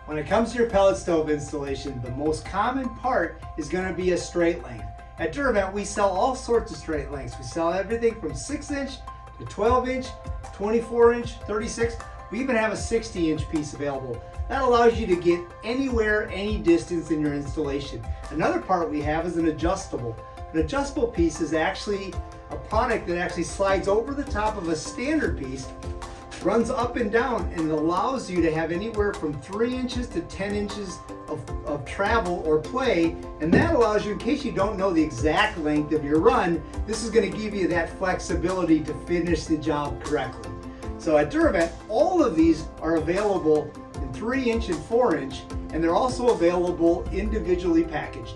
When it comes to your pellet stove installation, the most common part is going to be a straight length. At PelletVent, we sell all sorts of straight lengths. We sell everything from 6-inch to 12-inch, 24-inch, 36. We even have a 60-inch piece available. That allows you to get anywhere, any distance in your installation. Another part we have is an adjustable. An adjustable piece is actually a product that actually slides over the top of a standard piece, runs up and down, and allows you to have anywhere from 3 inches to 10 inches of travel or play. And that allows you, in case you don't know the exact length of your run, this is going to give you that flexibility to finish the job correctly. So at PelletVent, all of these are available in 3-inch and 4-inch, and they're also available individually packaged.